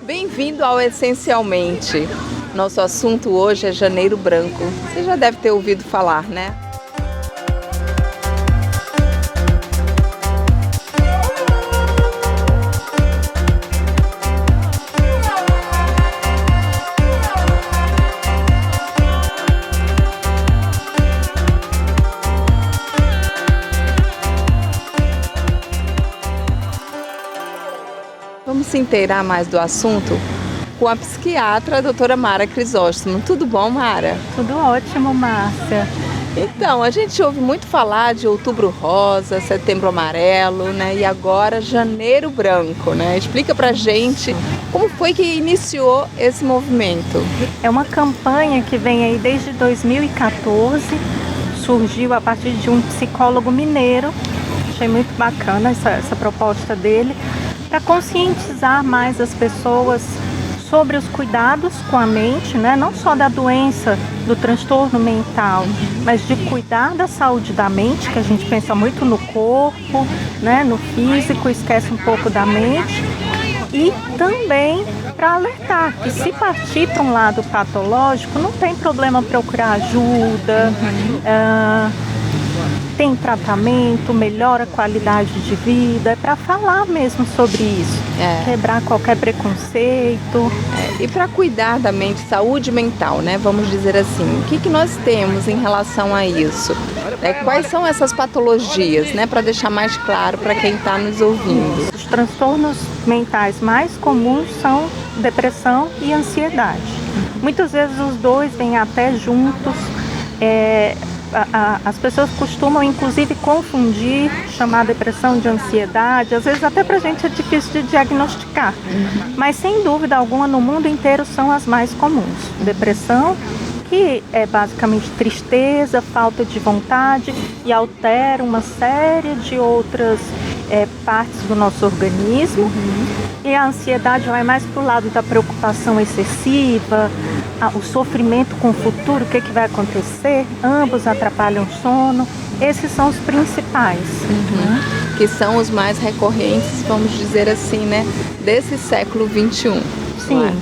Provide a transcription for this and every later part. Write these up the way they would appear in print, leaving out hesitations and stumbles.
Bem-vindo ao Essencialmente. Nosso assunto hoje é Janeiro Branco. Você já deve ter ouvido falar, né? Vamos se inteirar mais do assunto com a psiquiatra, a doutora Mara Crisóstomo. Tudo bom, Mara? Tudo ótimo, Márcia. Então, a gente ouve muito falar de Outubro Rosa, Setembro Amarelo, né? E agora Janeiro Branco, né? Explica pra gente como foi que iniciou esse movimento. É uma campanha que vem aí desde 2014, surgiu a partir de um psicólogo mineiro. Achei muito bacana essa proposta dele, para conscientizar mais as pessoas sobre os cuidados com a mente, né? Não só da doença, do transtorno mental, mas de cuidar da saúde da mente, que a gente pensa muito no corpo, né? No físico, esquece um pouco da mente. E também para alertar que se partir para um lado patológico, não tem problema procurar ajuda, tem tratamento, melhora a qualidade de vida, é para falar mesmo sobre isso, quebrar qualquer preconceito. E para cuidar da mente, saúde mental, né? Vamos dizer assim, o que nós temos em relação a isso? Quais são essas patologias, né? Para deixar mais claro para quem está nos ouvindo. Os transtornos mentais mais comuns são depressão e ansiedade. Muitas vezes os dois vêm até juntos. As pessoas costumam, inclusive, confundir, chamar depressão de ansiedade. Às vezes até para a gente é difícil de diagnosticar. Mas, sem dúvida alguma, no mundo inteiro são as mais comuns. Depressão, que é basicamente tristeza, falta de vontade e altera uma série de outras partes do nosso organismo. E a ansiedade vai mais para o lado da preocupação excessiva, o sofrimento com o futuro, o que vai acontecer. Ambos atrapalham o sono. Esses são os principais. Que são os mais recorrentes, vamos dizer assim, né? Desse século XXI. Sim,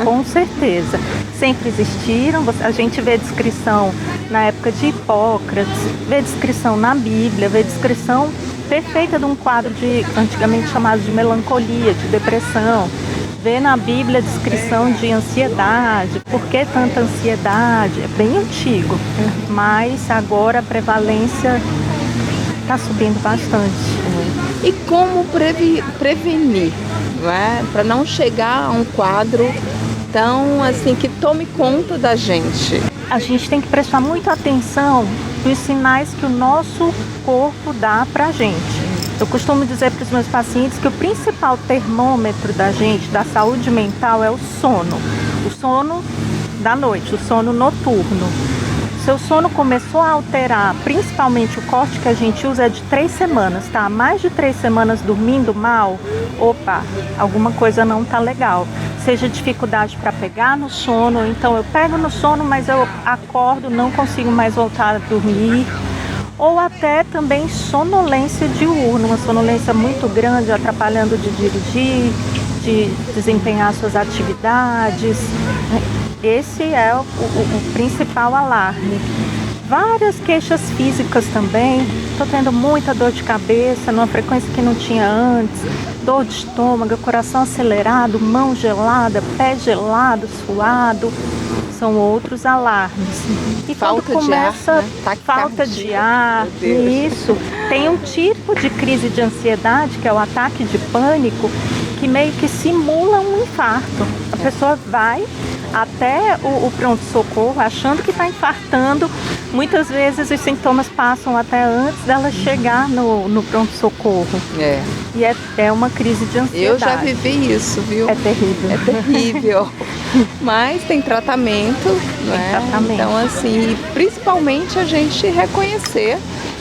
com certeza. Sempre existiram. A gente vê descrição na época de Hipócrates, vê descrição na Bíblia, vê descrição perfeita de um quadro antigamente chamado de melancolia, de depressão. Vê na Bíblia a descrição de ansiedade. Por que tanta ansiedade? É bem antigo, mas agora a prevalência está subindo bastante. E como prevenir, né? Para não chegar a um quadro tão assim que tome conta da gente? A gente tem que prestar muita atenção nos sinais que o nosso corpo dá para a gente. Eu costumo dizer para os meus pacientes que o principal termômetro da gente, da saúde mental, é o sono. O sono da noite, o sono noturno. Seu sono começou a alterar, principalmente o corte que a gente usa é de 3 semanas, tá? Mais de 3 semanas dormindo mal, opa, alguma coisa não tá legal. Seja dificuldade para pegar no sono, então eu pego no sono, mas eu acordo, não consigo mais voltar a dormir. Ou até também sonolência diurna, uma sonolência muito grande, atrapalhando de dirigir, de desempenhar suas atividades. Esse é o principal alarme. Várias queixas físicas também. Estou tendo muita dor de cabeça, numa frequência que não tinha antes. Dor de estômago, coração acelerado, mão gelada, pé gelado, suado. São outros alarmes. E falta quando começa de ar, né? falta de ar, isso. Tem um tipo de crise de ansiedade, que é o ataque de pânico, que meio que simula um infarto. A pessoa vai até o pronto-socorro achando que está infartando. Muitas vezes os sintomas passam até antes dela chegar no pronto-socorro. E é uma crise de ansiedade. Eu já vivi isso, viu? É terrível. É terrível. Mas tem tratamento, né? Tratamento. Então, assim, principalmente a gente reconhecer,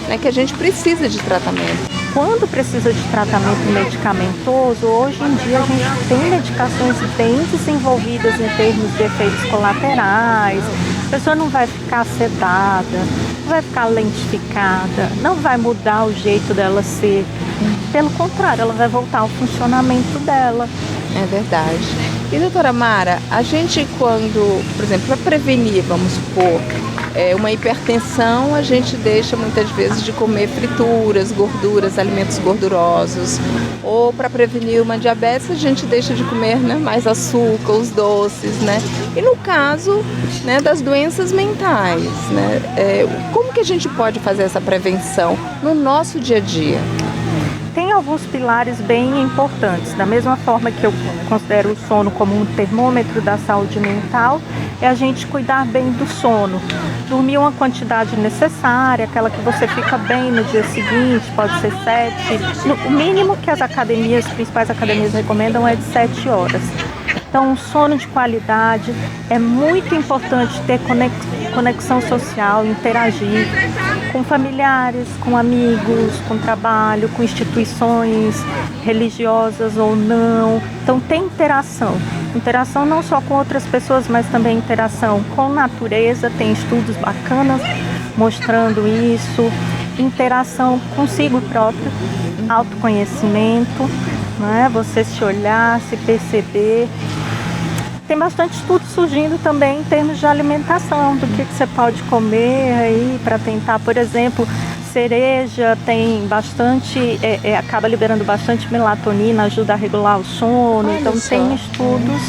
né, que a gente precisa de tratamento. Quando precisa de tratamento medicamentoso, hoje em dia a gente tem medicações bem desenvolvidas em termos de efeitos colaterais. A pessoa não vai ficar sedada, não vai ficar lentificada, não vai mudar o jeito dela ser. Pelo contrário, ela vai voltar ao funcionamento dela. É verdade. E doutora Mara, a gente quando, por exemplo, para prevenir, vamos supor, uma hipertensão, a gente deixa muitas vezes de comer frituras, gorduras, alimentos gordurosos. Ou para prevenir uma diabetes, a gente deixa de comer, né, mais açúcar, os doces, né? E no caso, né, das doenças mentais, né, como que a gente pode fazer essa prevenção no nosso dia a dia? Tem alguns pilares bem importantes. Da mesma forma que eu considero o sono como um termômetro da saúde mental, é a gente cuidar bem do sono. Dormir uma quantidade necessária, aquela que você fica bem no dia seguinte, pode ser 7. O mínimo que as principais academias recomendam é de 7 horas. Então, um sono de qualidade, é muito importante ter conexão social, interagir com familiares, com amigos, com trabalho, com instituições religiosas ou não. Então, tem interação. Interação não só com outras pessoas, mas também interação com natureza. Tem estudos bacanas mostrando isso. Interação consigo próprio, autoconhecimento, né? Você se olhar, se perceber. Tem bastante estudo surgindo também em termos de alimentação, do que você pode comer aí para tentar, por exemplo, cereja tem bastante, acaba liberando bastante melatonina, ajuda a regular o sono. Olha, então só. Tem estudos.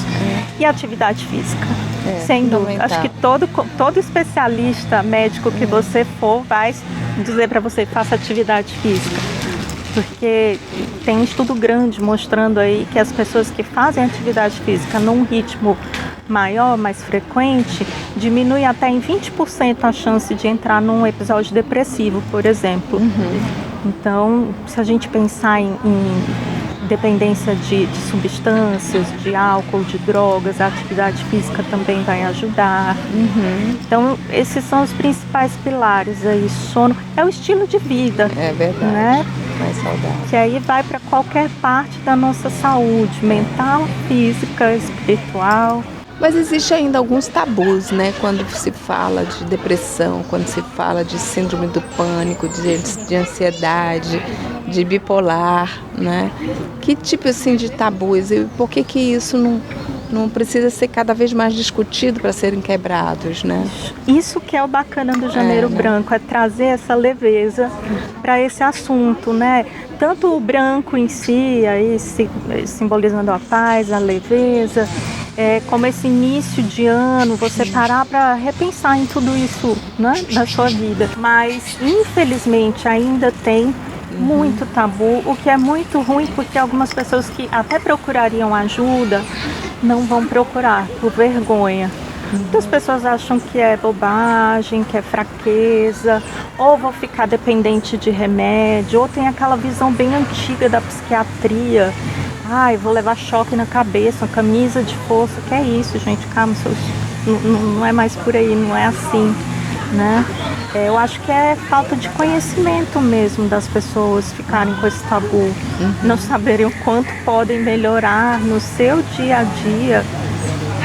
E atividade física, sem dúvida. Acho que todo especialista médico que você for vai dizer para você, faça atividade física. Porque tem um estudo grande mostrando aí que as pessoas que fazem atividade física num ritmo maior, mais frequente, diminui até em 20% a chance de entrar num episódio depressivo, por exemplo. Então, se a gente pensar em dependência de substâncias, de álcool, de drogas, a atividade física também vai ajudar. Então, esses são os principais pilares aí. Sono é o estilo de vida. É verdade. Né? Mais saudável. Que aí vai para qualquer parte da nossa saúde, mental, física, espiritual. Mas existe ainda alguns tabus, né? Quando se fala de depressão, quando se fala de síndrome do pânico, de ansiedade, de bipolar, né? Que tipo assim de tabus e por que isso não precisa ser cada vez mais discutido para serem quebrados, né? Isso que é o bacana do Janeiro Branco, é trazer essa leveza para esse assunto, né? Tanto o branco em si, aí simbolizando a paz, a leveza, como esse início de ano, você parar para repensar em tudo isso, né, na sua vida. Mas, infelizmente, ainda tem muito tabu, o que é muito ruim, porque algumas pessoas que até procurariam ajuda não vão procurar por vergonha. Muitas pessoas acham que é bobagem, que é fraqueza, ou vão ficar dependente de remédio, ou tem aquela visão bem antiga da psiquiatria. Ai, vou levar choque na cabeça, uma camisa de força. Que é isso, gente? Calma, não é mais por aí, não é assim, né? Eu acho que é falta de conhecimento mesmo das pessoas ficarem com esse tabu, não saberem o quanto podem melhorar no seu dia a dia,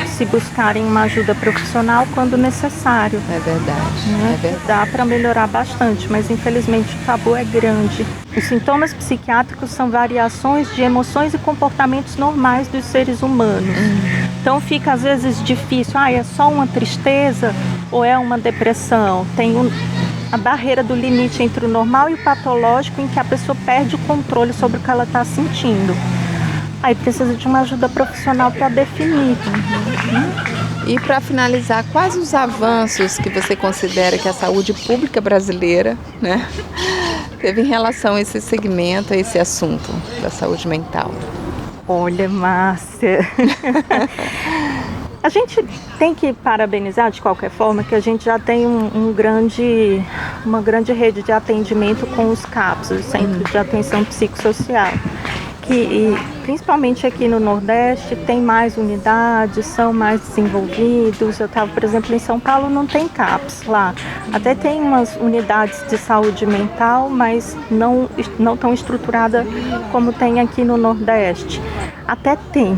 se buscarem uma ajuda profissional quando necessário. É verdade, né? É verdade. Dá para melhorar bastante, mas infelizmente o tabu é grande. Os sintomas psiquiátricos são variações de emoções e comportamentos normais dos seres humanos. Então fica às vezes difícil, é só uma tristeza ou é uma depressão? Tem a barreira do limite entre o normal e o patológico, em que a pessoa perde o controle sobre o que ela está sentindo. Aí precisa de uma ajuda profissional para definir. E para finalizar, quais os avanços que você considera que a saúde pública brasileira, né, teve em relação a esse segmento, a esse assunto da saúde mental? Olha, Márcia, a gente tem que parabenizar de qualquer forma que a gente já tem uma grande rede de atendimento com os CAPS, os Centros de Atenção Psicossocial, que principalmente aqui no Nordeste tem mais unidades, são mais desenvolvidos. Eu estava, por exemplo, em São Paulo, não tem CAPS lá. Até tem umas unidades de saúde mental, mas não tão estruturada como tem aqui no Nordeste. Até tem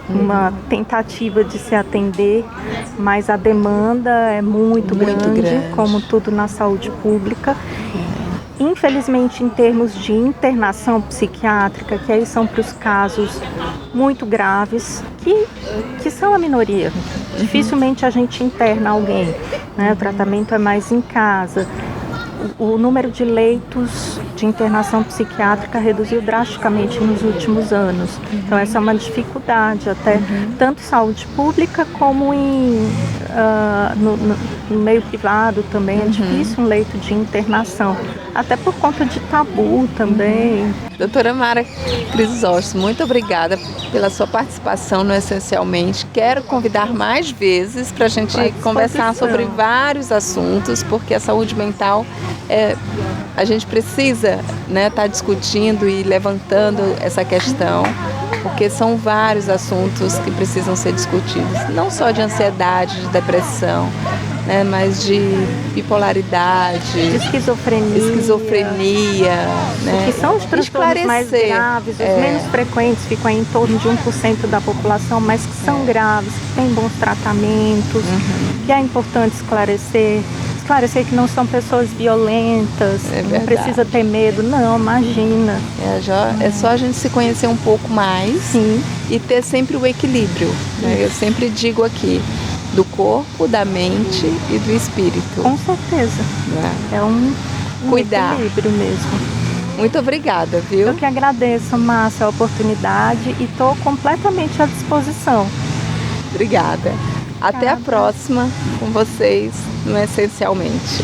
uma tentativa de se atender, mas a demanda é muito grande, como tudo na saúde pública. Infelizmente, em termos de internação psiquiátrica, que aí são para os casos muito graves, que são a minoria. Dificilmente a gente interna alguém, né? O tratamento é mais em casa. O número de leitos de internação psiquiátrica reduziu drasticamente nos últimos anos. Então essa é uma dificuldade até, tanto em saúde pública como no meio privado também. É difícil um leito de internação, até por conta de tabu também. Doutora Mara Crisóstomo, muito obrigada pela sua participação no Essencialmente. Quero convidar mais vezes para a gente conversar sobre vários assuntos, porque a saúde mental, a gente precisa estar discutindo e levantando essa questão, porque são vários assuntos que precisam ser discutidos, não só de ansiedade, de depressão, né, mas de bipolaridade, de esquizofrenia, né, que são os transtornos mais graves, os menos frequentes, ficam em torno de 1% da população, mas que são graves, que têm bons tratamentos, que é importante esclarecer que não são pessoas violentas, não precisa ter medo, não, imagina. É só a gente se conhecer um pouco mais. Sim. E ter sempre o equilíbrio, né? Eu sempre digo aqui, do corpo, da mente e do espírito. Com certeza. É um equilíbrio mesmo. Muito obrigada, viu? Eu que agradeço, Márcia, a oportunidade e estou completamente à disposição. Obrigada. Até a próxima com vocês no Essencialmente.